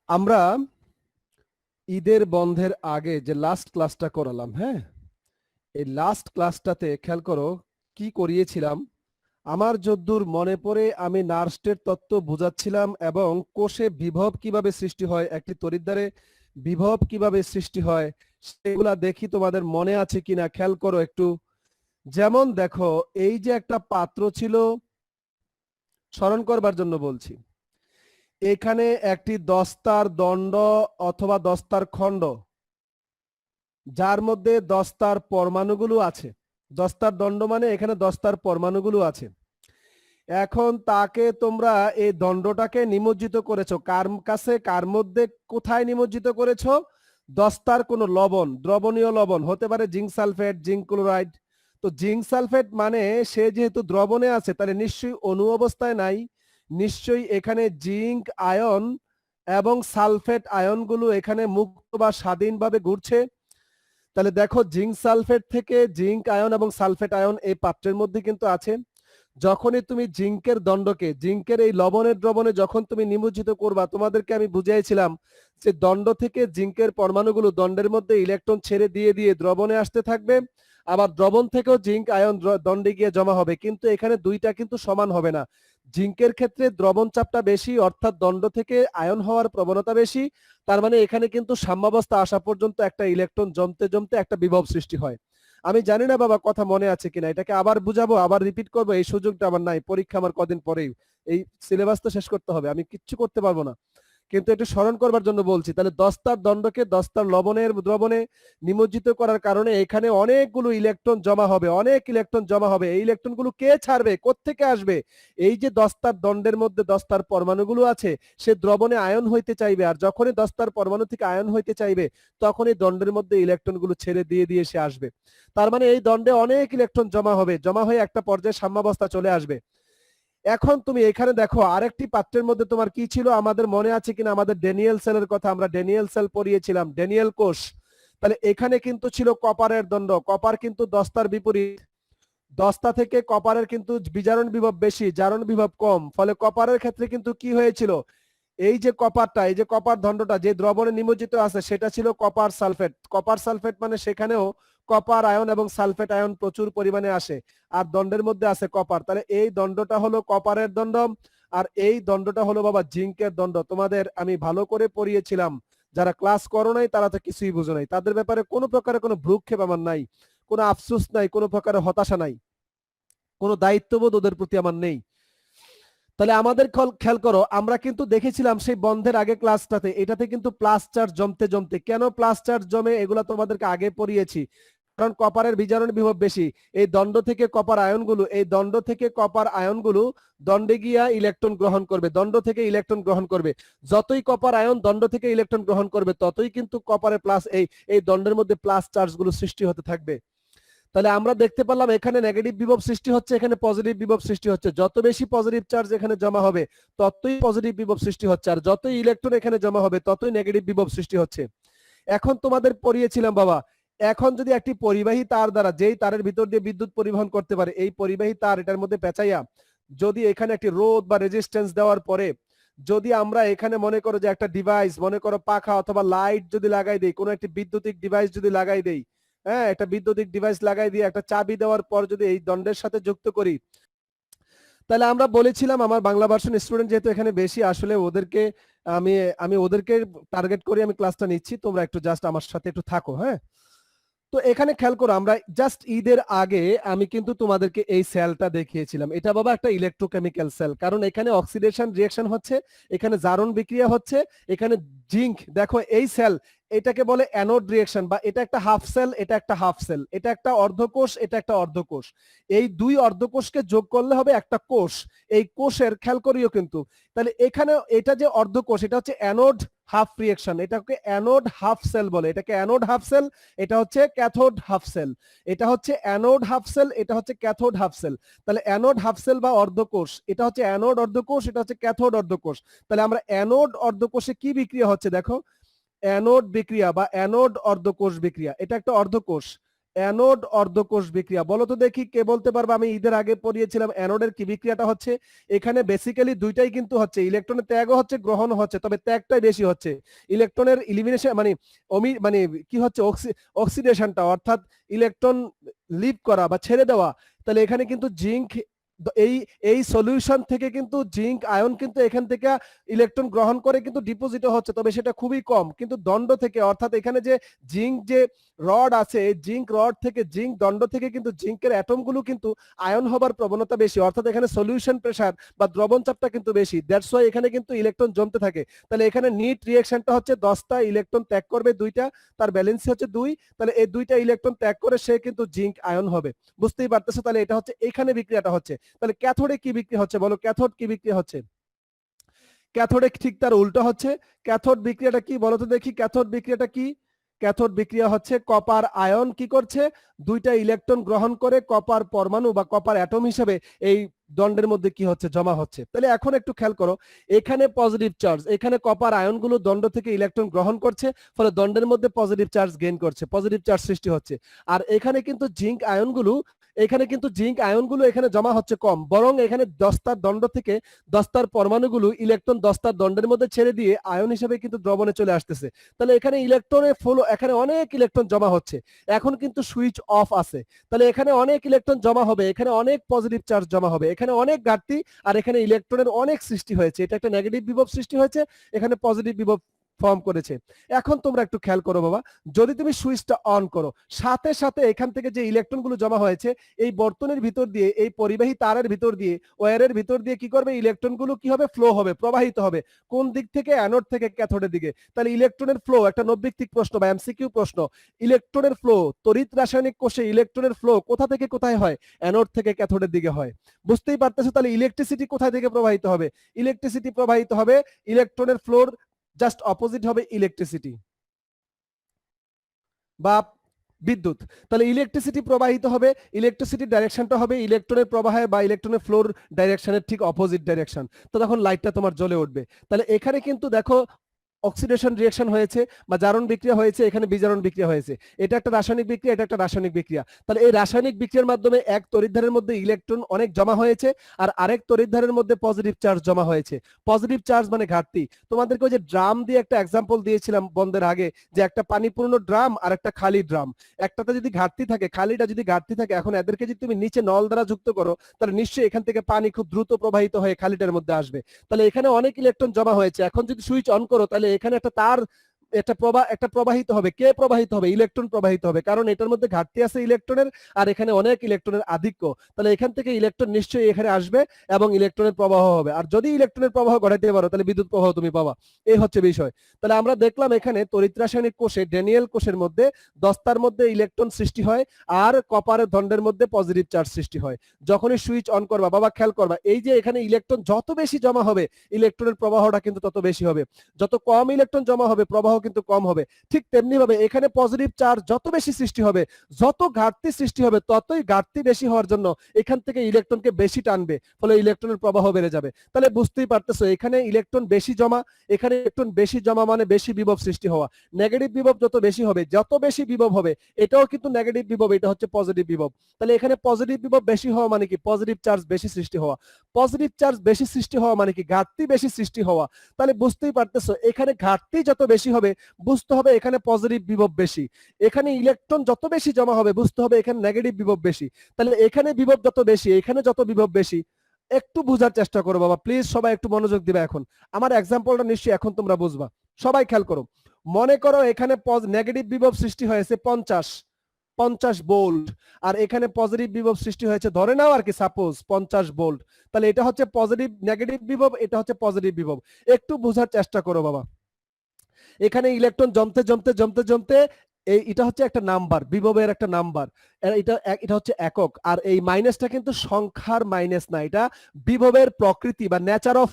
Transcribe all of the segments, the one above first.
আমরা ঈদের বন্ধের আগে যে লাস্ট ক্লাসটা করালাম, হ্যাঁ, এই লাস্ট ক্লাসটাতে খেয়াল করো কি করিয়েছিলাম। আমার যদ্দূর মনে পড়ে আমি নার্স্টের তত্ত্ব বুঝাচ্ছিলাম এবং কোষে বিভব কিভাবে সৃষ্টি হয়, একটি তড়িৎদ্বারে বিভব কিভাবে সৃষ্টি হয় সেগুলা দেখি তোমাদের মনে আছে কিনা খেয়াল করো একটু। যেমন দেখো, এই যে একটা পাত্র ছিল, স্মরণ করবার জন্য বলছি, এখানে একটি দস্তার দণ্ড অথবা দস্তার খণ্ড, যার মধ্যে দস্তার পরমাণুগুলো আছে। দস্তার দণ্ড মানে এখানে দস্তার পরমাণুগুলো আছে। এখন তাকে তোমরা এই দণ্ডটাকে নিমজ্জিত করেছো কার কাছে, কার মধ্যে, কোথায় নিমজ্জিত করেছো? দস্তার কোনো লবণ, দ্রবণীয় লবণ হতে পারে জিঙ্ক সালফেট, জিঙ্ক ক্লোরাইড। তো জিঙ্ক সালফেট মানে সে যেহেতু দ্রবণে আছে তাহলে নিশ্চয়ই অণু অবস্থায় নাই, নিশ্চয়ই এখানে জিঙ্ক আয়ন এবং সালফেট আয়নগুলো এখানে মুক্ত বা স্বাধীনভাবে ঘুরছে। তাহলে দেখো, জিঙ্ক সালফেট থেকে জিঙ্ক আয়ন এবং সালফেট আয়ন এই পাত্রের মধ্যে কিন্তু আছে। যখনই তুমি জিঙ্কের দণ্ডকে, জিঙ্কের এই লবণের দ্রবণে যখন তুমি নিমজ্জিত করবা, তোমাদেরকে আমি বুঝিয়েছিলাম যে দণ্ড থেকে জিঙ্কের পরমাণুগুলো দণ্ডের মধ্যে ইলেকট্রন ছেড়ে দিয়ে দিয়ে দ্রবণে আসতে থাকবে, আবার দ্রবণ থেকেও জিঙ্ক আয়ন দণ্ডে গিয়ে জমা হবে। কিন্তু এখানে দুইটা কিন্তু সমান হবে না। জিঙ্কের ক্ষেত্রে দ্রবণ চাপটা বেশি, অর্থাৎ দণ্ড থেকে আয়ন হওয়ার প্রবণতা বেশি। তার মানে এখানে কিন্তু সাম্যাবস্থা আসা পর্যন্ত একটা ইলেকট্রন জমতে জমতে একটা বিভব সৃষ্টি হয়। আমি জানি না বাবা কথা মনে আছে কিনা, এটাকে আবার বুঝাবো, আবার রিপিট করবো, এই সুযোগটা আমার নাই। পরীক্ষা আমার কদিন পরেই, এই সিলেবাস তো শেষ করতে হবে, আমি কিচ্ছু করতে পারবো না, কিন্তু একটু স্মরণ করবার জন্য বলছি। তাহলে দস্তার দণ্ডকে দস্তার লবণের দ্রবণে নিমজ্জিত করার কারণে এখানে অনেকগুলো ইলেকট্রন জমা হবে, অনেক ইলেকট্রন জমা হবে। এই ইলেকট্রনগুলো কে ছাড়বে, কোত্থেকে আসবে? এই যে দস্তার দণ্ডের মধ্যে দস্তার পরমাণুগুলো আছে, সে দ্রবণে আয়ন হইতে চাইবে, আর যখনই দস্তার পরমাণু থেকে আয়ন হইতে চাইবে তখনই দণ্ডের মধ্যে ইলেকট্রনগুলো ছেড়ে দিয়ে দিয়ে সে আসবে। তার মানে এই দণ্ডে অনেক ইলেকট্রন জমা হবে, জমা হয়ে একটা পর্যায়ে সাম্যাবস্থা চলে আসবে। এখন তুমি এখানে দেখো আরেকটি পাত্রের মধ্যে তোমার কি ছিল, আমাদের মনে আছে কিনা, আমাদের ড্যানিয়েল সেলের কথা, আমরা ড্যানিয়েল সেল পড়িয়েছিলাম, ড্যানিয়েল কোষ। তাহলে এখানে কিন্তু ছিল কপারের দণ্ড। কপার কিন্তু দস্তার বিপরীত, দস্তা থেকে কপারের কিন্তু বিজারণ বিভব বেশি, জারণ বিভব কম। ফলে কপারের ক্ষেত্রে কিন্তু কি হয়েছিল, এই যে কপারটা, এই যে কপার দণ্ডটা যে দ্রবণে নিমজ্জিত আছে সেটা ছিল কপার সালফেট। কপার সালফেট মানে সেখানেও কপার আয়ন এবং সালফেট আয়ন প্রচুর পরিমাণে আসে, আর দণ্ডের মধ্যে আছে কপার। তাহলে এই দণ্ডটা হলো কপারের দণ্ড, আর এই দণ্ডটা হলো বাবা জিঙ্কের দণ্ড। তোমাদের আমি ভালো করে পড়িয়েছিলাম, যারা ক্লাস করো নাই তারা তো কিছুই বুঝো নাই। তাদের ব্যাপারে কোনো প্রকারের কোনো ভ্রুক্ষেপ আমার নাই, কোনো আফসোস নাই, কোনো প্রকারের হতাশা নাই, কোনো দায়িত্ববোধ ওদের প্রতি আমার নেই। তাহলে আমাদের খেয়াল করো, আমরা কিন্তু দেখেছিলাম সেই বন্ধের আগে ক্লাসটাতে, এটাতে কিন্তু প্লাস চার্জ জমতে জমতে, কেন প্লাস চার্জ জমে এগুলা তোমাদেরকে আগে পড়িয়েছি, কারণ কপারের বিজারণ বিভব বেশি। এই দণ্ড থেকে কপার আয়নগুলো, এই দণ্ড থেকে কপার আয়নগুলো দণ্ডে গিয়া ইলেকট্রন গ্রহণ করবে, দণ্ড থেকে ইলেকট্রন গ্রহণ করবে। যতই কপার আয়ন দণ্ড থেকে ইলেকট্রন গ্রহণ করবে ততই কিন্তু কপারের প্লাস এই দণ্ডের মধ্যে প্লাস চার্জগুলো সৃষ্টি হতে থাকবে। তাহলে আমরা দেখতে পেলাম এখানে নেগেটিভ বিভব সৃষ্টি হচ্ছে, এখানে পজিটিভ বিভব সৃষ্টি হচ্ছে। যত বেশি পজিটিভ চার্জ এখানে জমা হবে ততই পজিটিভ বিভব সৃষ্টি হচ্ছে, আর যতই ইলেকট্রন এখানে জমা হবে ততই নেগেটিভ বিভব সৃষ্টি হচ্ছে। এখন তোমাদের পড়িয়েছিলাম বাবা, এখন যদি একটি পরিবাহী তার দ্বারা, যেই তারের ভিতর দিয়ে বিদ্যুৎ পরিবহন করতে পারে, এই পরিবাহী তার এটার মধ্যে পেঁচাইয়া যদি এখানে একটি রোধ বা রেজিস্ট্যান্স দেওয়ার পরে যদি আমরা এখানে মনে করো যে একটা ডিভাইস, মনে করো পাখা অথবা লাইট যদি লাগাই দেই, কোনো একটি বৈদ্যুতিক ডিভাইস যদি লাগাই দেই, হ্যাঁ, একটা বৈদ্যুতিক ডিভাইস লাগাই দিয়ে একটা চাবি দেওয়ার পর যদি এই দণ্ডের সাথে যুক্ত করি, তাহলে আমরা বলেছিলাম, আমার বাংলা ভার্সন স্টুডেন্ট যেহেতু এখানে বেশি, আসলে ওদেরকে আমি আমি ওদেরকে টার্গেট করে আমি ক্লাসটা নিচ্ছি, তোমরা একটু জাস্ট আমার সাথে একটু থাকো, হ্যাঁ। তো এখানে খেয়াল করো, আমরা জাস্ট ঈদের আগে আমি কিন্তু তোমাদেরকে এই সেলটা দেখিয়েছিলাম। এটা বাবা একটা ইলেকট্রোকেমিক্যাল সেল, কারণ এখানে অক্সিডেশন রিঅ্যাকশন হচ্ছে, এখানে জারণ বিক্রিয়া হচ্ছে, এখানে জিঙ্ক, দেখো এই সেল, এটাকে বলে অ্যানোড রিঅ্যাকশন, বা এটা একটা হাফ সেল, এটা একটা হাফ সেল, এটা একটা অর্ধকোষ, এটা একটা অর্ধকোষ। এই দুই অর্ধকোষকে যোগ করলে হবে একটা কোষ। এই কোষের খেয়াল করিও কিন্তু, তাহলে এখানে এটা যে অর্ধকোষ, এটা হচ্ছে অ্যানোড হাফ রিঅ্যাকশন, এটাকে অ্যানোড হাফ সেল বলে, এটাকে অ্যানোড হাফ সেল, এটা হচ্ছে ক্যাথোড হাফ সেল। এটা হচ্ছে অ্যানোড হাফ সেল, এটা হচ্ছে ক্যাথোড হাফ সেল। তাহলে অ্যানোড হাফ সেল বা অর্ধকোষ, এটা হচ্ছে অ্যানোড অর্ধকোষ, এটা হচ্ছে ক্যাথোড অর্ধকোষ। তাহলে আমরা অ্যানোড অর্ধকোষে কি বিক্রিয়া হচ্ছে দেখো, অ্যানোড বিক্রিয়া বা অ্যানোড অর্ধকোষ বিক্রিয়া, এটা একটা অর্ধকোষ। অ্যানোড অর্ধকোষ বিক্রিয়া। বলো তো দেখি কে বলতে পারবে? আমি ঈদের আগে পড়িয়েছিলাম অ্যানোডের কি বিক্রিয়াটা হচ্ছে। এখানে বেসিক্যালি দুইটাই কিন্তু হচ্ছে, ইলেকট্রনের ত্যাগও হচ্ছে, গ্রহণও হচ্ছে, তবে ত্যাগটাই বেশি হচ্ছে। ইলেকট্রনের ইলিমিনেশন মানে মানে কি হচ্ছে, অক্সিডেশনটা, অর্থাৎ ইলেকট্রন লিভ করা বা ছেড়ে দেওয়া। তাহলে এখানে কিন্তু জিঙ্ক, এই এই সলিউশন থেকে কিন্তু জিঙ্ক আয়ন কিন্তু এখান থেকে ইলেকট্রন গ্রহণ করে কিন্তু ডিপোজিটও হচ্ছে, তবে সেটা খুবই কম। কিন্তু দণ্ড থেকে, অর্থাৎ এখানে যে জিঙ্ক যে রড আছে, জিঙ্ক রড থেকে, জিঙ্ক দণ্ড থেকে কিন্তু জিঙ্কের অ্যাটমগুলো কিন্তু আয়ন হবার প্রবণতা বেশি, অর্থাৎ এখানে সলিউশন প্রেসার বা দ্রবণ চাপটা কিন্তু বেশি। দ্যাটস ওয়াই এখানে কিন্তু ইলেকট্রন জমতে থাকে। তাহলে এখানে নিট রিঅ্যাকশনটা হচ্ছে 10টা ইলেকট্রন ত্যাগ করবে, 2টা, তার ব্যালেন্স হচ্ছে 2। তাহলে এই 2টা ইলেকট্রন ত্যাগ করে সে কিন্তু জিঙ্ক আয়ন হবে। বুঝতেই পারতেছো? তাহলে এটা হচ্ছে এখানে বিক্রিয়াটা হচ্ছে। তাহলে ক্যাথোডে কি বিক্রিয়া হচ্ছে বলো? ক্যাথোড কি বিক্রিয়া হচ্ছে? ক্যাথোডে ঠিক তার উল্টো হচ্ছে। ক্যাথোড বিক্রিয়াটা কি বলো তো দেখি? ক্যাথোড বিক্রিয়াটা কি? ক্যাথোড বিক্রিয়া হচ্ছে কপার আয়ন কি করছে, 2টা ইলেকট্রন গ্রহণ করে কপার পরমাণু বা কপার অ্যাটম হিসেবে এই দণ্ডের মধ্যে কি হচ্ছে, জমা হচ্ছে। তাহলে এখন একটু খেয়াল করো, এখানে পজিটিভ চার্জ, এখানে কপার আয়নগুলো দণ্ড থেকে ইলেকট্রন গ্রহণ করছে, ফলে দণ্ডের মধ্যে পজিটিভ চার্জ গেইন করছে, পজিটিভ চার্জ সৃষ্টি হচ্ছে। আর এখানে কিন্তু জিঙ্ক আয়নগুলো, এখানে জমা হচ্ছে কম, বরং এখানে 10টার দণ্ড থেকে 10টার পরমাণুগুলো ইলেকট্রন 10টার দণ্ডের মধ্যে ছেড়ে দিয়ে আয়ন হিসেবে কিন্তু দ্রবণে চলে আসতেছে। তাহলে এখানে ইলেকট্রনের ফ্লো, এখানে অনেক ইলেকট্রন জমা হচ্ছে। এখন কিন্তু সুইচ অফ আছে, তাহলে এখানে অনেক ইলেকট্রন জমা হবে, এখানে অনেক পজিটিভ চার্জ জমা হবে, এখানে অনেক ঘাটতি, আর এখানে ইলেকট্রনের অনেক সৃষ্টি হয়েছে। এটা একটা নেগেটিভ বিভব সৃষ্টি হয়েছে, এখানে পজিটিভ বিভব ফর্ম করেছে। এখন তোমরা একটু খেয়াল করো বাবা, যদি তুমি সুইচটা অন করো, সাথে সাথে এখান থেকে যে ইলেকট্রনগুলো জমা হয়েছে, এই বর্তনের ভিতর দিয়ে, এই পরিবাহী তারের ভিতর দিয়ে, ওয়্যারের ভিতর দিয়ে কি করবে, ইলেকট্রনগুলো কি হবে, ফ্লো হবে, প্রবাহিত হবে। কোন দিক থেকে? অ্যানোড থেকে ক্যাথোডের দিকে। তাহলে ইলেকট্রনের ফ্লো, একটা নৈর্ব্যক্তিক প্রশ্ন বা এমসিকিউ প্রশ্ন, ইলেকট্রনের ফ্লো, তড়িৎ রাসায়নিক কোষে ইলেকট্রনের ফ্লো কোথা থেকে কোথায় হয়? অ্যানোড থেকে ক্যাথোডের দিকে হয়। বুঝতেই পারতেছো? তাহলে ইলেকট্রিসিটি কোথায় থেকে প্রবাহিত হবে? ইলেকট্রিসিটি প্রবাহিত হবে ইলেকট্রনের ফ্লোর জাস্ট অপোজিট হবে ইলেকট্রিসিটি বা বিদ্যুৎ। তাহলে ইলেকট্রিসিটি প্রবাহিত হবে, ইলেকট্রিসিটির ডাইরেকশনটা হবে ইলেকট্রনের প্রবাহে বা ইলেকট্রনের ফ্লোর ডাইরেকশনের ঠিক অপোজিট ডাইরেকশন। তো তখন লাইটটা তোমার জ্বলে উঠবে। তাহলে এখানে কিন্তু দেখো অক্সিডেশন রিঅ্যাকশন হয়েছে বা জারণ বিক্রিয়া হয়েছে, এখানে বিজারণ বিক্রিয়া হয়েছে। এটা একটা রাসায়নিক বিক্রিয়া, এটা একটা রাসায়নিক বিক্রিয়া। তাহলে এই রাসায়নিক বিক্রিয়ার মাধ্যমে এক তড়িৎদ্বারের মধ্যে ইলেকট্রন অনেক জমা হয়েছে, আর আরেক তড়িৎদ্বারের মধ্যে পজিটিভ চার্জ জমা হয়েছে। পজিটিভ চার্জ মানে ঘাটতি। তোমাদেরকে ওই যে ড্রাম দিয়ে একটা এক্সাম্পল দিয়েছিলাম বন্ধের আগে, যে একটা পানিপূর্ণ ড্রাম আর একটা খালি ড্রাম। একটাতে যদি ঘাটতি থাকে, খালিটা যদি ঘাটতি থাকে, এখন এদেরকে যদি তুমি নিচে নল দ্বারা যুক্ত করো, তাহলে নিশ্চয়ই এখান থেকে পানি খুব দ্রুত প্রবাহিত হয়ে খালিটার মধ্যে আসবে। তাহলে এখানে অনেক ইলেকট্রন জমা হয়েছে, এখন যদি সুইচ অন করো, তাহলে এখানে একটা তার, একটা প্রবাহিত হবে। কে প্রবাহিত হবে? ইলেকট্রন প্রবাহিত হবে, কারণ এটার মধ্যে ঘাটতি আছে ইলেকট্রনের, আর এখানে অনেক ইলেকট্রনের আধিক্য। তাহলে এখান থেকে ইলেকট্রন নিশ্চয়ই এখানে আসবে এবং ইলেকট্রনের প্রবাহ হবে। আর যদি ইলেকট্রনের প্রবাহ ঘটাইতে পারো, তাহলে বিদ্যুৎ প্রবাহ তুমি পাবা। এই হচ্ছে বিষয়। তাহলে আমরা দেখলাম এখানে তড়িৎ রাসায়নিক কোষে, ড্যানিয়েল কোষের মধ্যে 10টার মধ্যে ইলেকট্রন সৃষ্টি হয়, আর কপারের দণ্ডের মধ্যে পজিটিভ চার্জ সৃষ্টি হয়। যখনই সুইচ অন করবা বাবা, খেয়াল করবা, এই যে এখানে ইলেকট্রন যত বেশি জমা হবে, ইলেকট্রনের প্রবাহটা কিন্তু তত বেশি হবে। যত কম ইলেকট্রন জমা হবে, প্রবাহ কিন্তু কম হবে। ঠিক তেমনি ভাবে এখানে পজিটিভ চার্জ যত বেশি সৃষ্টি হবে, যত ঘাটতি সৃষ্টি হবে, ততই ঘাটতি বেশি হওয়ার জন্য এখান থেকে ইলেকট্রনকে বেশি টানবে, ফলে ইলেকট্রনের প্রবাহ বেড়ে যাবে। তাহলে বুঝতেই পারতেছো, এখানে ইলেকট্রন বেশি জমা, এখানে ইলেকট্রন বেশি জমা মানে বেশি বিভব সৃষ্টি হওয়া। নেগেটিভ বিভব যত বেশি হবে, যত বেশি বিভব হবে, এটাও কিন্তু নেগেটিভ বিভব, এটা হচ্ছে পজিটিভ বিভব। তাহলে এখানে পজিটিভ বিভব বেশি হওয়া মানে কি? পজিটিভ চার্জ বেশি সৃষ্টি হওয়া। পজিটিভ চার্জ বেশি সৃষ্টি হওয়া মানে কি? ঘাটতি বেশি সৃষ্টি হওয়া। তাহলে বুঝতেই পারতেছো, এখানে ঘাটতি যত বেশি হবে, বুঝতে হবে এখানে পজিটিভ বিভব বেশি। এখানে ইলেকট্রন যত বেশি জমা হবে, বুঝতে হবে এখানে নেগেটিভ বিভব বেশি। তাহলে এখানে বিভব যত বেশি, এখানে যত বিভব বেশি। একটু বোঝার চেষ্টা করো বাবা, প্লিজ সবাই একটু মনোযোগ দিবে। এখন আমার এক্সাম্পলটা নিশ্চয়ই এখন তোমরা বুঝবা। সবাই খেয়াল করো, মনে করো এখানে নেগেটিভ বিভব সৃষ্টি হয়েছে 50 ভোল্ট, আর এখানে পজিটিভ বিভব সৃষ্টি হয়েছে, ধরে নাও আর কি, সাপোজ 50 ভোল্ট। তাহলে এটা হচ্ছে পজিটিভ, নেগেটিভ বিভব, এটা হচ্ছে পজিটিভ বিভব। একটু বোঝার চেষ্টা করো বাবা। এখানে ইলেকট্রন জমতে জমতে জমতে জমতে এটা হচ্ছে একটা নাম্বার, বিভবের একটা নাম্বার, এটা হচ্ছে একক। আর এই মাইনাসটা কিন্তু সংখ্যার মাইনাস না, এটা বিভবের প্রকৃতি বা nature of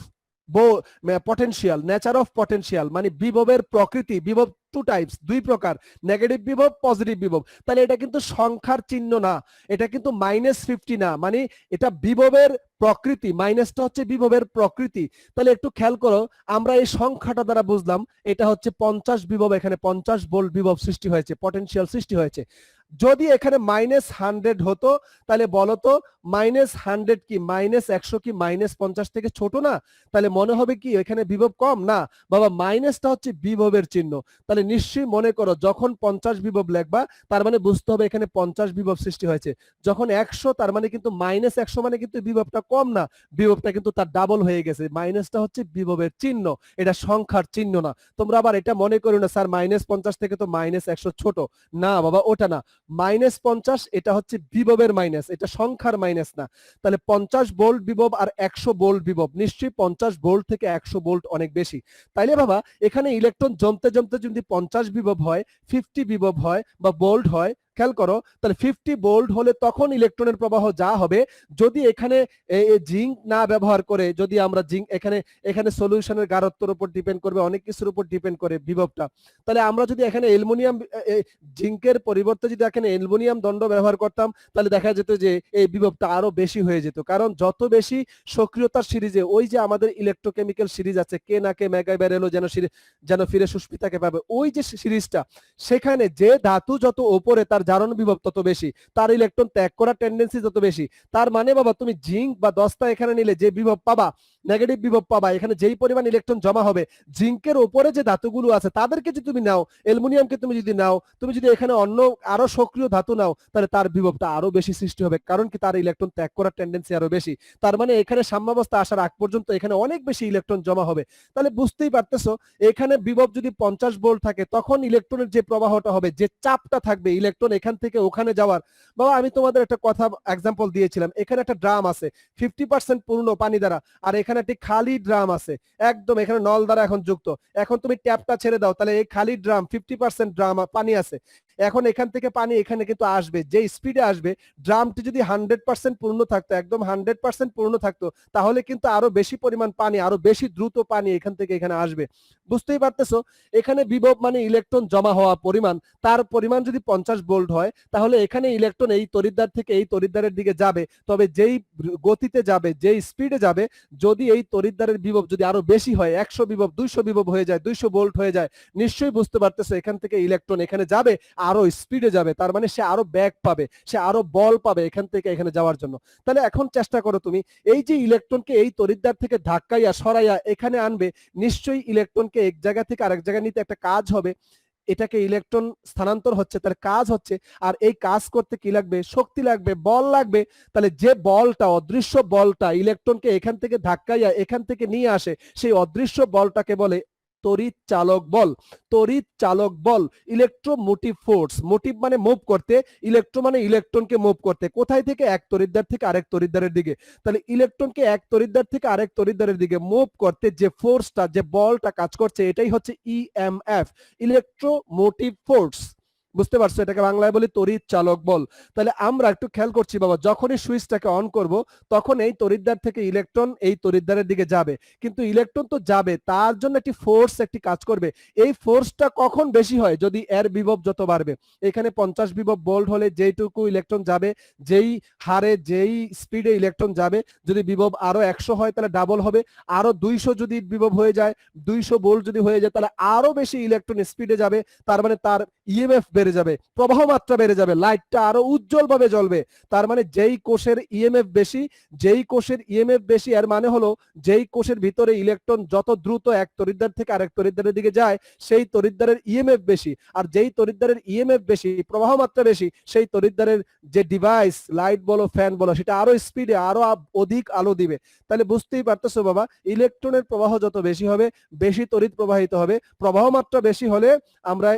potential. Nature of potential মানে বিভবের প্রকৃতি। বিভব টু টাইপস, দুই প্রকার, নেগেটিভ বিভব, পজিটিভ বিভব। তাহলে এটা কিন্তু সংখ্যার চিহ্ন না, এটা কিন্তু -50 না, মানে এটা বিভবের প্রকৃতি। মাইনাসটা হচ্ছে বিভবের প্রকৃতি। তাহলে একটু খেয়াল করো, আমরা এই সংখ্যাটা দ্বারা বুঝলাম এটা হচ্ছে 50 বিভব, এখানে 50 ভোল্ট বিভব সৃষ্টি হয়েছে, পটেনশিয়াল সৃষ্টি হয়েছে। যদি এখানে -100 হতো তাহলে বলো তো -100 কি -100 কি -50 থেকে ছোট না? তাহলে মনে হবে কি এখানে বিভব কম? না বাবা, মাইনাসটা হচ্ছে বিভবের চিহ্ন। তাহলে নিশ্চয়ই মনে করো যখন 50 বিভব লিখবা তার মানে বুঝতে হবে এখানে 50 বিভব সৃষ্টি হয়েছে। যখন 100 তার মানে কিন্তু -100 মানে কিন্তু বিভবটা কম না, বিভবটা কিন্তু তার ডাবল হয়ে গেছে। মাইনাসটা হচ্ছে বিভবের চিহ্ন, এটা সংখ্যার চিহ্ন না। তোমরা আবার এটা মনে করো না স্যার -50 থেকে তো -100 ছোট। না বাবা, ওটা না। -50 এটা হচ্ছে বিভবের মাইনাস, এটা সংখ্যার মাইনাস না। তাহলে 50 ভোল্ট বিভব আর 100 ভোল্ট বিভব, নিশ্চয়ই 50 ভোল্ট থেকে 100 ভোল্ট অনেক বেশি। তাইলে বাবা এখানে ইলেকট্রন জমতে জমতে যদি 50 বিভব হয়, 50 বিভব হয় বা ভোল্ট হয়, খেয়াল করো তাহলে 50 ভোল্ট হলে তখন ইলেকট্রনের প্রবাহ যা হবে, যদি এখানে জিঙ্ক না ব্যবহার করে, যদি আমরা জিঙ্ক এখানে এখানে সলিউশনের গাঢ়ত্বের উপর ডিপেন্ড করবে, অনেক কিছুর উপর ডিপেন্ড করে বিভবটা। তাহলে আমরা যদি এখানে অ্যালুমিনিয়াম জিঙ্কের পরিবর্তে যদি এখানে অ্যালুমিনিয়াম দণ্ড ব্যবহার করতাম তাহলে দেখা যেত যে এই বিভবটা আরো বেশি হয়ে যেত। কারণ যত বেশি সক্রিয়তার সিরিজে, ওই যে আমাদের ইলেকট্রোকেমিক্যাল সিরিজ আছে, কে না কে মেগায় বেরেলো যেন ফিরে সুস্মিতাকে পাবে, ওই যে সিরিজটা, সেখানে যে ধাতু যত ওপরে তার জারণ বিভব তত বেশি, তার ইলেকট্রন ত্যাগ করার টেন্ডেন্সি তত বেশি। তার মানে বাবা তুমি জিঙ্ক বা দস্তা এখানে নিলে যে বিভব পাবা, নেগেটিভ বিভব পাবা, এখানে যেই পরিমাণ ইলেকট্রন জমা হবে, জিঙ্কের উপরে যে ধাতুগুলো আছে তাদেরকে যদি তুমি নাও, অ্যালুমিনিয়ামকে তুমি যদি নাও, তুমি যদি এখানে অন্য আরো সক্রিয় ধাতু নাও, তাহলে তার বিভবটা আরো বেশি সৃষ্টি হবে, কারণ কি তার ইলেকট্রন ত্যাগ করার টেন্ডেন্সি আরো বেশি। তার মানে এখানে সাম্যাবস্থা আসার আগ পর্যন্ত এখানে অনেক বেশি ইলেকট্রন জমা হবে। তাহলে বুঝতেই পারতেছো এখানে বিভব যদি 50 ভোল্ট থাকে তখন ইলেকট্রনের যে প্রবাহটা হবে, যে চাপটা থাকবে ইলেকট্রন এখান থেকে ওখানে যাওয়ার। বাবা আমি তোমাদের একটা কথা এক্সাম্পল দিয়েছিলাম, এখানে একটা ড্রাম আছে 50% পূর্ণ পানি দ্বারা, আর এখানে একটি খালি ড্রাম আছে একদম এখানে নল দ্বারা এখন যুক্ত। এখন তুমি ট্যাপটা ছেড়ে দাও, তাহলে এই খালি ড্রাম 50% ড্রাম পানি আছে, এখন এখান থেকে পানি এখানে কিন্তু আসবে, যে স্পিডে আসবে, ড্রামটি যদি 100% পূর্ণ থাকতো, একদম 100% পূর্ণ থাকতো, তাহলে কিন্তু আরো বেশি পরিমাণ পানি, আরো বেশি দ্রুত পানি এখান থেকে এখানে আসবে। বুঝতেই পারতেছো এখানে বিভব মানে ইলেকট্রন জমা হওয়া পরিমাণ, তার পরিমাণ যদি 50 ভোল্ট হয় তাহলে এখানে ইলেকট্রন এই তড়িৎদ্বার থেকে এই তড়িৎদ্বারের দিকে যাবে, তবে যেই গতিতে যাবে, যেই স্পিডে যাবে, যদি এই তড়িৎদ্বারের বিভব যদি আরো বেশি হয়, 100 বিভব 200 বিভব হয়ে যায়, 200 ভোল্ট হয়ে যায়, নিশ্চয়ই বুঝতে পারতেছো এখান থেকে ইলেকট্রন এখানে যাবে, আরো স্পিডে যাবে, তার মানে সে আরো ব্যাক পাবে, সে আরো বল পাবে এখান থেকে এখানে যাওয়ার জন্য। তাহলে এখন চেষ্টা করো তুমি এই যে ইলেকট্রনকে এই তড়িৎদ্বার থেকে ধাক্কাইয়া সরাইয়া এখানে আনবে, নিশ্চয়ই ইলেকট্রনকে এক জায়গা থেকে আরেক জায়গায় নিতে একটা কাজ হবে, এটাকে ইলেকট্রন স্থানান্তর হচ্ছে, তার কাজ হচ্ছে, আর এই কাজ করতে কি লাগবে? শক্তি লাগবে, বল লাগবে। তাহলে যে বলটা, অদৃশ্য বলটা ইলেকট্রনকে এখান থেকে ধাক্কাইয়া এখান থেকে নিয়ে আসে, সেই অদৃশ্য বলটাকে বলে তড়িৎ চালক বল। তড়িৎ চালক বল, ইলেকট্রোমোটিভ ফোর্স, মোটিভ মানে মুভ করতে, ইলেকট্রো মানে ইলেকট্রনকে মুভ করতে, কোথায় থেকে? এক তড়িৎদ্বার থেকে আরেক তড়িৎদ্বারের দিকে। তাহলে ইলেকট্রনকে এক তড়িৎদ্বার থেকে আরেক তড়িৎদ্বারের দিকে মুভ করতে যে ফোর্সটা, যে বলটা কাজ করছে, এটাই হচ্ছে ইএমএফ, ইলেকট্রোমোটিভ ফোর্স। বুঝতে পারছো? এটাকে বাংলায় বলি তড়িৎ চালক বল। তাহলে আমরা একটু খেয়াল করছি বাবা, যখনই সুইচটাকে অন করব তখন এই তড়িৎদ্বার থেকে ইলেকট্রন এই তড়িৎদ্বারের দিকে যাবে, কিন্তু ইলেকট্রন তো যাবে, তার জন্য একটি ফোর্স, একটি কাজ করবে। এই ফোর্সটা কখন বেশি হয়? যদি এর বিভব যত বাড়বে। এখানে 50 বিভব ভোল্ট হলে যেইটুকু ইলেকট্রন যাবে, যেই হারে যেই স্পিডে ইলেকট্রন যাবে, যদি বিভব আরো 100 হয় তাহলে ডাবল হবে, আরো 200 যদি বিভব হয়ে যায়, 200 ভোল্ট যদি হয়ে যায়, তাহলে আরো বেশি ইলেকট্রন স্পিডে যাবে, তার মানে তার ইএমএফ বেড়ে যাবে, প্রবাহ মাত্রা বেড়ে যাবে, লাইটটা আরো উজ্জ্বল ভাবে জ্বলবে। তার মানে যেই কোষের ইএমএফ বেশি, যেই কোষের ইএমএফ বেশি, এর মানে হলো যেই কোষের ভিতরে ইলেকট্রন যত দ্রুত এক তড়িৎদ্বার থেকে আরেক তড়িৎদ্বারের দিকে যায়, সেই তড়িৎদ্বারের ইএমএফ বেশি, আর যেই তড়িৎদ্বারের ইএমএফ বেশি, প্রবাহ মাত্রা বেশি, সেই তড়িৎদ্বারের যে ডিভাইস, লাইট বলো ফ্যান বলো, সেটা আরো স্পিডে আরো অধিক আলো দিবে। তাহলে বুঝতেই পারতেছো বাবা, ইলেকট্রনের প্রবাহ যত বেশি হবে, বেশি তড়িৎ প্রবাহিত হবে, প্রবাহ মাত্রা বেশি হলে আমরা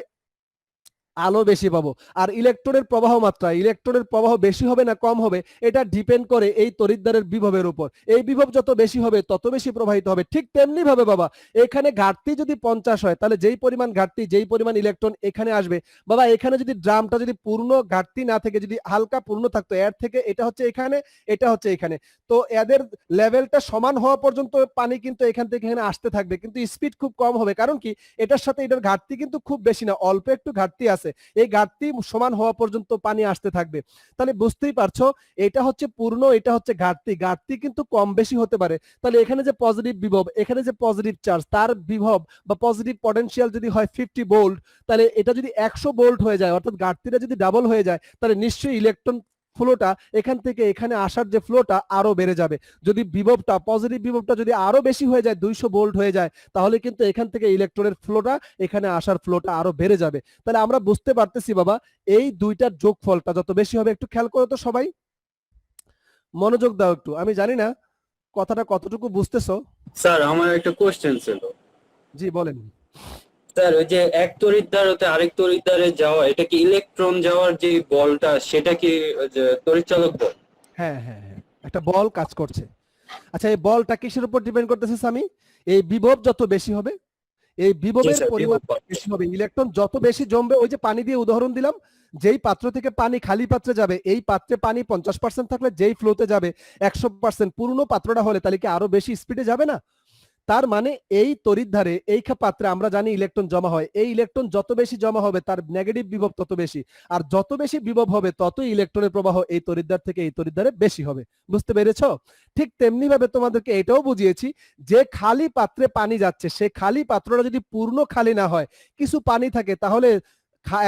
আলো বেশি পাবো। আর ইলেকট্রনের প্রবাহ মাত্রা, ইলেকট্রনের প্রবাহ বেশি হবে না কম হবে, এটা ডিপেন্ড করে এই তড়িৎদ্বারের বিভবের উপর। এই বিভব যত বেশি হবে তত বেশি প্রবাহিত হবে। ঠিক তেমনি ভাবে বাবা, এখানে ঘাটতি যদি 50 হয়, তাহলে যেই পরিমাণ ঘাটতি, যেই পরিমাণ ইলেকট্রন এখানে আসবে, বাবা এখানে যদি ড্রামটা যদি পূর্ণ ঘাটতি না থেকে যদি হালকা পূর্ণ থাকতো, এর থেকে এটা হচ্ছে এখানে, এটা হচ্ছে এখানে, তো এদের লেভেলটা সমান হওয়া পর্যন্ত পানি কিন্তু এখান থেকে এখানে আসতে থাকবে, কিন্তু স্পিড খুব কম হবে। কারণ কি? এটার সাথে এটার ঘাটতি কিন্তু খুব বেশি না, অল্প একটু ঘাটতি আছে, আছে, এই ঘাটতি সমান হওয়া পর্যন্ত পানি আসতে থাকবে। তাহলে বুঝতেই পারছো এটা হচ্ছে পূর্ণ, এটা হচ্ছে ঘাটতি। ঘাটতি কিন্তু কম বেশি হতে পারে। তাহলে এখানে যে পজিটিভ বিভব, এখানে যে পজিটিভ চার্জ, তার বিভব বা পজিটিভ পটেনশিয়াল যদি হয় 50 ভোল্ট, তাহলে এটা যদি 100 ভোল্ট হয়ে যায়, অর্থাৎ ঘাটতিটা যদি ডাবল হয়ে যায়, তাহলে নিশ্চয়ই ইলেকট্রন ফ্লোটা এখান থেকে এখানে আসার যে ফ্লোটা আরো বেড়ে যাবে। যদি বিভবটা পজিটিভ বিভবটা যদি আরো বেশি হয়ে যায়, 200 ভোল্ট হয়ে যায়, তাহলে কিন্তু এখান থেকে ইলেকট্রনের ফ্লোটা এখানে আসার ফ্লোটা আরো বেড়ে যাবে। তাহলে আমরা বুঝতে পারতেছি বাবা, এই দুইটার যোগফলটা যত বেশি হবে, একটু খেয়াল করো তো সবাই, মনোযোগ দাও একটু। আমি জানি না কথাটা কতটুকু বুঝতেছো। স্যার আমার একটা কোশ্চেন ছিল। জি বলেন। স্যার ওই যে এক তড়িৎদ্বার হতে আরেক তড়িৎদ্বারে যাওয়া, এটা কি ইলেকট্রন যাওয়ার যে বলটা, সেটা কি ওই যে তড়িৎচালক বল? হ্যাঁ হ্যাঁ হ্যাঁ, একটা বল কাজ করছে। আচ্ছা, এই বলটা কিসের উপর ডিপেন্ড করতেছে স্বামী? এই বিভব যত বেশি হবে, এই জি বিভবের স্যার, পরিমাণ বিভব। বেশি হবে, ইলেকট্রন যত বেশি জমবে। ওই যে পানি দিয়ে উদাহরণ দিলাম, যেই পাত্র থেকে পানি খালি পাত্রে যাবে, এই পাত্রে পানি 50% থাকলে যেই ফ্লোতে যাবে 100%, পূর্ণ পাত্রটা হলে তাহলে কি আরো বেশি স্পিডে যাবে না? তার মানে এই তড়িৎধারে এই পাত্রে আমরা জানি ইলেকট্রন জমা হয়, এই ইলেকট্রন যত বেশি জমা হবে তার নেগেটিভ বিভব তত বেশি, আর যত বেশি বিভব হবে ততই ইলেকট্রনের প্রবাহ এই তড়িৎদ্বার থেকে এই তড়িৎদ্বারে বেশি হবে। বুঝতে পেরেছো? ঠিক তেমনি ভাবে তোমাদেরকে এটাও বুঝিয়েছি, যে খালি পাত্রে পানি যাচ্ছে, সে খালি পাত্রটা যদি পূর্ণ খালি না হয়, কিছু পানি থাকে, তাহলে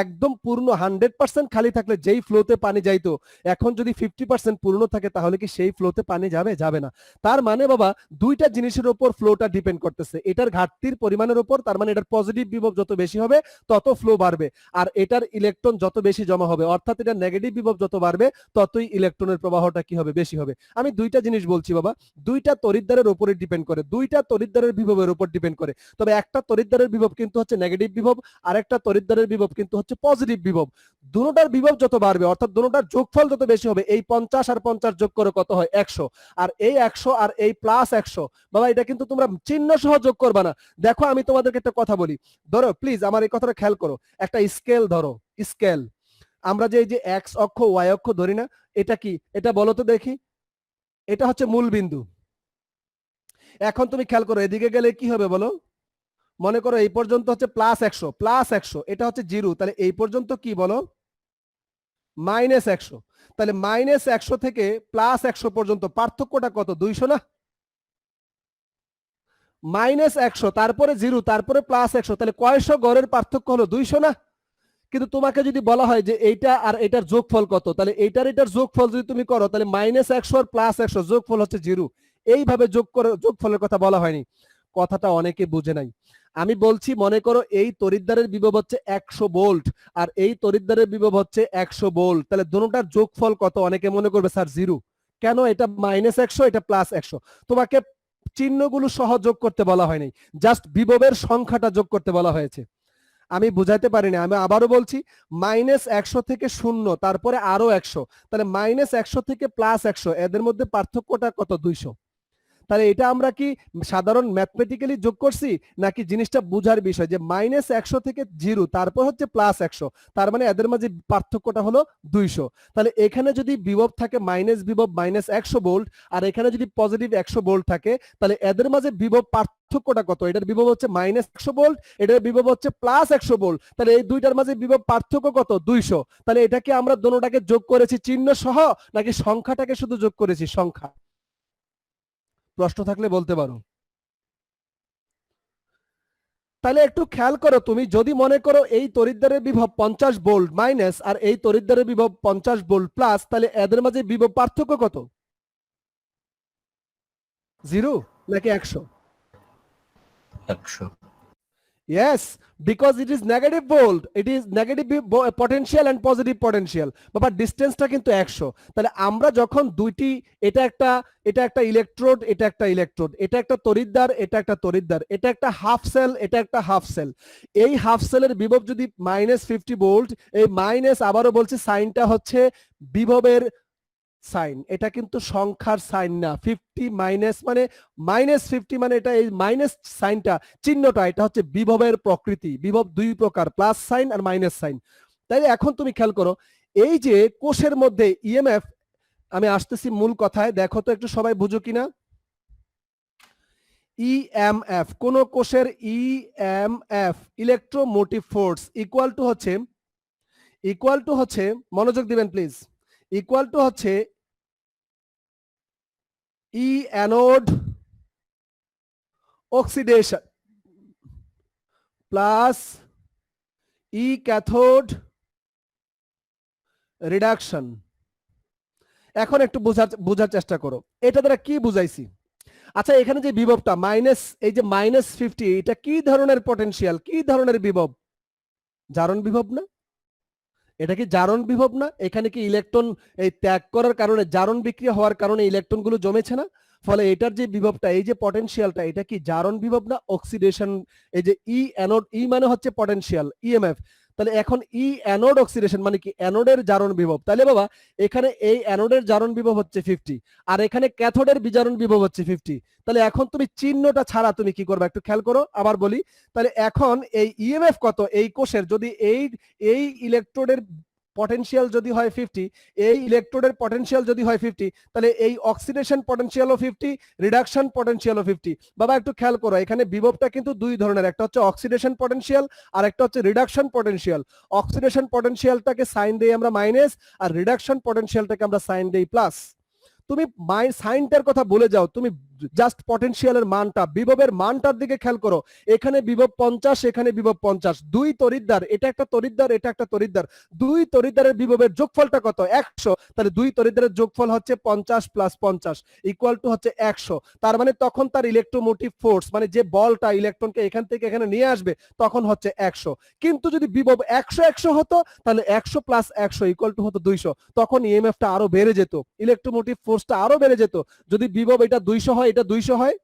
একদম পূর্ণ 100% খালি থাকলে যেই ফ্লোতে পানি যাইতো, এখন যদি 50% পূর্ণ থাকে, তাহলে কি সেই ফ্লোতে পানি যাবে? যাবে না। তার মানে বাবা, দুইটা জিনিসের উপর ফ্লোটা ডিপেন্ড করতেছে, এটার ঘাটতির পরিমাণের উপর। তার মানে এটার পজিটিভ বিভব যত বেশি হবে তত ফ্লো বাড়বে, আর এটার ইলেকট্রন যত বেশি জমা হবে, অর্থাৎ এটার নেগেটিভ বিভব যত বাড়বে ততই ইলেকট্রনের প্রবাহটা কি হবে? বেশি হবে। আমি দুইটা জিনিস বলছি বাবা, দুইটা তড়িৎদ্বারের উপরে ডিপেন্ড করে, দুইটা তড়িৎদ্বারের বিভবের উপর ডিপেন্ড করে। তবে একটা তড়িৎদ্বারের বিভব কিন্তু হচ্ছে নেগেটিভ বিভব, আর একটা তড়িৎদ্বারের বিভব কিন্তু হচ্ছে পজিটিভ বিভব। দুটোটার বিভব যত বাড়বে, অর্থাৎ দুটোটার যোগফল যত বেশি হবে, এই 50 আর 50 যোগ করে কত হয়? 100। আর এই 100 আর এই প্লাস 100, বাবা এটা কিন্তু তোমরা চিহ্ন সহ যোগ করবা না। দেখো আমি তোমাদেরকে একটা কথা বলি, ধরো প্লিজ আমার এই কথাটা খেয়াল করো, একটা স্কেল ধরো, স্কেল। আমরা যে এই যে এক্স অক্ষ ওয়াই অক্ষ ধরি না, এটা কি? এটা বলো তো দেখি। এটা হচ্ছে মূল বিন্দু। এখন তুমি খেয়াল করো, এদিকে গেলে কি হবে বলো? মনে করো এই পর্যন্ত হচ্ছে +100, +100, এটা হচ্ছে 0, তাহলে এই পর্যন্ত কি বলো? -100। তাহলে -100 থেকে +100 পর্যন্ত পার্থক্যটা কত? 200 না? -100, তারপরে 0, তারপরে +100, তাহলে কয়শো গড়ের পার্থক্য হলো? 200 না? কিন্তু তোমাকে যদি বলা হয় যে এইটা আর এটার যোগফল কত, তাহলে এইটার এটার যোগফল যদি তুমি করো, তাহলে -100 আর +100 যোগফল হচ্ছে 0। এইভাবে যোগ করে যোগফলের কথা বলা হয়নি। কথাটা অনেকে বুঝে নাই। আমি বলছি, মনে করো এই তড়িৎদ্বারের বিভব হচ্ছে 100 ভোল্ট, আর এই তড়িৎদ্বারের বিভব হচ্ছে 100 ভোল্ট, তাহলে দুটোটার যোগফল কত? অনেকে মনে করবে স্যার 0। কেন? এটা -100, এটা +100। তোমাকে চিহ্নগুলো সহ যোগ করতে বলা হয়নি, জাস্ট বিভবের সংখ্যাটা যোগ করতে বলা হয়েছে। আমি বুঝাইতে পারিনি, আমি আবারও বলছি, -100 থেকে 0, তারপরে আরো 100, তাহলে -100 থেকে +100, এদের মধ্যে পার্থক্যটা কত? 200। তাহলে এটা আমরা কি সাধারণ ম্যাথমেটিক্যালি যোগ করছি, নাকি জিনিসটা বুঝার বিষয় যে -100 থেকে 0, তারপর হচ্ছে +100, তার মানে এদের মাঝে পার্থক্যটা হলো 200। তাহলে এখানে যদি বিভব থাকে মাইনাস বিভব -100 ভোল্ট, আর এখানে যদি পজিটিভ 100 ভোল্ট থাকে, তাহলে এদের মাঝে বিভব পার্থক্যটা কত? এটার বিভব হচ্ছে -100 ভোল্ট, এটার বিভব হচ্ছে +100 ভোল্ট, তাহলে এই দুইটার মাঝে বিভব পার্থক্য কত? 200। তাহলে এটাকে আমরা দোনোটাকে যোগ করেছি চিহ্ন সহ, নাকি সংখ্যাটাকে শুধু যোগ করেছি? সংখ্যা। প্রশ্ন থাকলে বলতে পারো। তাহলে একটু খেয়াল করো, তুমি যদি মনে করো এই তড়িৎদ্বারের বিভব 50 ভোল্ট মাইনাস, আর এই তড়িৎদ্বারের বিভব 50 ভোল্ট প্লাস, তাহলে এদের মাঝে বিভব পার্থক্য কত? 0 নাকি 100? 100। Yes, because it is negative volt, it is negative potential and positive potential, বাবা ডিসটেন্সটা কিন্তু 100। তাহলে আমরা যখন দুইটি, এটা একটা ইলেকট্রোড, এটা একটা ইলেকট্রোড, এটা একটা তড়িৎদ্বার, এটা একটা তড়িৎদ্বার, এটা একটা হাফ সেল, এটা একটা হাফ সেল, এই হাফ সেলের বিভব যদি -50 ভোল্ট, এই মাইনাস, আবারও বলছি, সাইনটা হচ্ছে বিভবের সাইন, এটা কিন্তু সংখ্যার সাইন না। 50 মাইনাস মানে -50, মানে এটা এই মাইনাস সাইনটা, চিহ্নটা, এটা হচ্ছে বিভবের প্রকৃতি। বিভব দুই প্রকার, প্লাস সাইন আর মাইনাস সাইন। তাই এখন তুমি খেয়াল করো, এই যে কোষের মধ্যে ইএমএফ, আমি আসতেছি মূল কথায়, দেখো তো একটু সবাই বুঝো কিনা। ইএমএফ, কোন কোষের EMF, electromotive force, equal to হচ্ছে ইকুয়াল টু হচ্ছে, মনোযোগ দিবেন প্লিজ, ইকুয়াল টু হচ্ছে ই anode oxidation plus E cathode reduction. এখন একটু বোঝার চেষ্টা করো এটা দ্বারা কি বুঝাইছি। আচ্ছা এখানে যে বিভবটা মাইনাস, এই যে -50, এটা কি ধরনের পটেনশিয়াল, কি ধরনের বিভব? জারণ বিভব না? এটা কি জারণ বিভব না? এখানে কি ইলেকট্রন এই ত্যাগ করার কারণে, জারণ বিক্রিয়া হওয়ার কারণে ইলেকট্রনগুলো জমেছে না? ফলে এটার যে বিভবটা, এই যে পটেনশিয়ালটা, এটা কি জারণ বিভব না অক্সিডেশন? এই যে ই অ্যানোড, ই মানে হচ্ছে পটেনশিয়াল ইএমএফ, তাহলে এখন ই অ্যানোড অক্সিডেশন মানে কি অ্যানোডের জারণ বিভব। তাহলে বাবা এখানে এই অ্যানোডের জারণ বিভব হচ্ছে 50 আর এখানে ক্যাথোডের বিজারণ বিভব হচ্ছে 50। তাহলে এখন তুমি চিহ্নটা ছাড়া তুমি কি করবে একটু খেয়াল করো, আবার বলি। তাহলে এখন এই ইএমএফ কত, এই কোষের যদি এই ইলেকট্রোডের পটেনশিয়াল যদি হয় 50, এই ইলেকট্রোডের পটেনশিয়াল যদি হয় 50, তাহলে এই অক্সিডেশন পটেনশিয়ালও 50, রিডাকশন পটেনশিয়ালও 50। বাবা একটু খেয়াল করো এখানে বিভবটা কিন্তু দুই ধরনের, একটা হচ্ছে অক্সিডেশন পটেনশিয়াল আর একটা হচ্ছে রিডাকশন পটেনশিয়াল। অক্সিডেশন পটেনশিয়ালটাকে সাইন দেই আমরা মাইনাস, আর রিডাকশন পটেনশিয়ালটাকে আমরা সাইন দেই প্লাস। তুমি সাইনটার কথা ভুলে যাও, তুমি জাস্ট পটেনশিয়ালের মানটা, বিভবের মানটার দিকে খেয়াল করো। এখানে বিভব 50, এখানে বিভব 50, দুই তড়িৎদ্বার, এটা একটা তড়িৎদ্বার, এটা একটা তড়িৎদ্বার, দুই তড়িৎদ্বারের বিভবের যোগফলটা কত? 100। তাহলে দুই তড়িৎদ্বারের যোগফল হচ্ছে 50 প্লাস 50 ইকুয়াল টু হচ্ছে 100। তার মানে তখন তার ইলেকট্রোমোটিভ ফোর্স, মানে যে বলটা ইলেকট্রনকে এখান থেকে এখানে নিয়ে আসবে, তখন হচ্ছে 100। কিন্তু যদি বিভব 100 হতো, তাহলে 100 প্লাস 100 ইকুয়াল টু হতো 200, তখন ইএমএফটা আরো বেড়ে যেত, ইলেকট্রোমোটিভ ফোর্সটা আরো বেড়ে যেত। যদি বিভব এটা 200 হয়, এটা 200 হয়,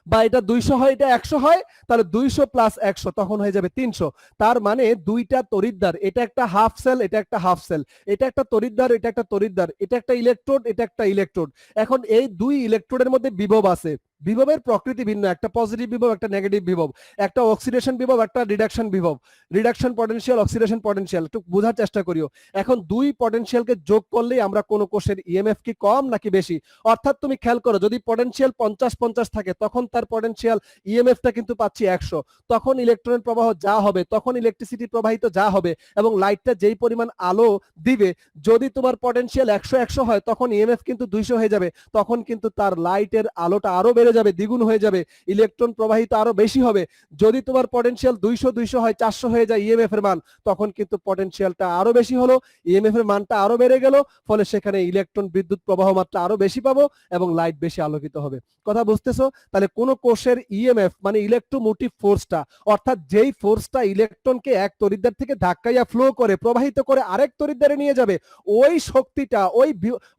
বা এটা 200 হয়, এটা 100 হয়, তাহলে 200 প্লাস 100 তখন হয়ে যাবে 300। তার মানে দুইটা তড়িৎদ্বার, এটা একটা হাফ সেল, এটা একটা হাফ সেল, এটা একটা তড়িৎদ্বার, এটা একটা তড়িৎদ্বার, এটা একটা ইলেকট্রোড, এটা একটা ইলেকট্রোড। এখন এই দুই ইলেকট্রোডের মধ্যে বিভব আছে, বিভবের প্রকৃতি ভিন্ন, একটা পজিটিভ বিভব, একটা নেগেটিভ বিভব, একটা অক্সিডেশন বিভব, একটা রিডাকশন বিভব, রিডাকশন পটেনশিয়াল, অক্সিডেশন পটেনশিয়াল, একটু বোঝার চেষ্টা করিও। এখন দুই পটেনশিয়ালকে যোগ করলেই আমরা কোন কোষের ইএমএফ কি কম নাকি বেশি? অর্থাৎ তুমি খেয়াল করো, যদি পটেনশিয়াল 50-50 থাকে, তখন তার পটেনশিয়াল ইএমএফটা কিন্তু পাচ্ছি 100। তখন ইলেকট্রনের প্রবাহ যা হবে, তখন ইলেকট্রিসিটি প্রবাহিত যা হবে, এবং লাইটটা যেই পরিমাণ আলো দিবে, যদি তোমার পটেনশিয়াল 100 হয়, তখন ইএমএফ কিন্তু 200 হয়ে যাবে, তখন কিন্তু তার লাইটের আলোটা আরো বেড়ে যাবে, দ্বিগুণ হয়ে যাবে, ইলেকট্রন প্রবাহিত আরো বেশি হবে। যদি তোমার পটেনশিয়াল 200 হয়, 400 হয়ে যায় ইএমএফ এর মান, তখন কিন্তু পটেনশিয়ালটা আরো বেশি হলো, ইএমএফ এর মানটা আরো বেড়ে গেল, ফলে সেখানে ইলেকট্রন বিদ্যুৎ প্রবাহ মাত্রা আরো বেশি পাবো এবং লাইট বেশি আলোকিত হবে। কথা বুঝতেছো? তাহলে কোন কোষের ইএমএফ মানে ইলেকট্রোমোটিভ ফোর্সটা, অর্থাৎ যেই ফোর্সটা ইলেকট্রনকে এক তড়িৎদ্বার থেকে ধাক্কাইয়া ফ্লো করে, প্রবাহিত করে আরেক তড়িৎদ্বারে নিয়ে যাবে, ওই শক্তিটা,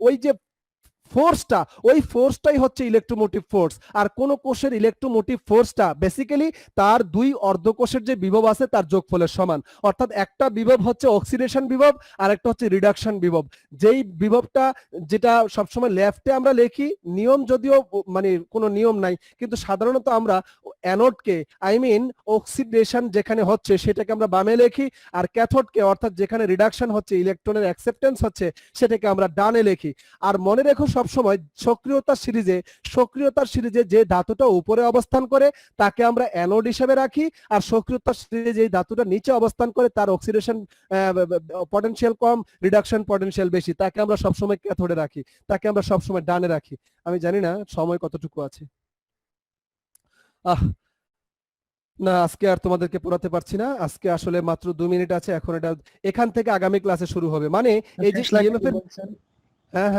ওই যে ফোর্সটা, ওই ফোর্সটাই হচ্ছে ইলেকট্রোমোটিভ ফোর্স। আর কোন কোষের ইলেকট্রোমোটিভ ফোর্সটা বেসিক্যালি তার দুই অর্ধকোষের যে বিভব আছে তার যোগফলের সমান। অর্থাৎ একটা বিভব হচ্ছে অক্সিডেশন বিভব আর একটা হচ্ছে রিডাকশন বিভব। যেই বিভবটা, যেটা সবসময় লেফটে আমরা লিখি, নিয়ম যদিও মানে কোনো নিয়ম নাই, কিন্তু সাধারণত আমরা অ্যানোডকে, আই মিন অক্সিডেশন যেখানে হচ্ছে সেটাকে আমরা বামে লিখি, আর ক্যাথোডকে, অর্থাৎ যেখানে রিডাকশন হচ্ছে, ইলেকট্রনের অ্যাকসেপ্টেন্স হচ্ছে, সেটাকে আমরা ডানে লিখি। আর মনে রেখো সবসময় সক্রিয়তার সিরিজে যে ধাতুটা উপরে অবস্থান করে তাকে আমরা অ্যানোড হিসেবে রাখি, আর সক্রিয়তার সিরিজে যে ধাতুটা নিচে অবস্থান করে তার অক্সিডেশন পটেনশিয়াল কম, রিডাকশন পটেনশিয়াল বেশি, তাকে আমরা সবসময় ক্যাথোডে রাখি, তাকে আমরা সবসময় ডানে রাখি। আমি জানি না সময় কতটুকু আছে। না, আজকে আর তোমাদেরকে পড়াতে পারছি না, আজকে আসলে মাত্র 2 মিনিট আছে, এখন এটা এখান থেকে আগামী ক্লাসে শুরু হবে। মানে এই যে ইএমএফ এর, হ্যাঁ হ্যাঁ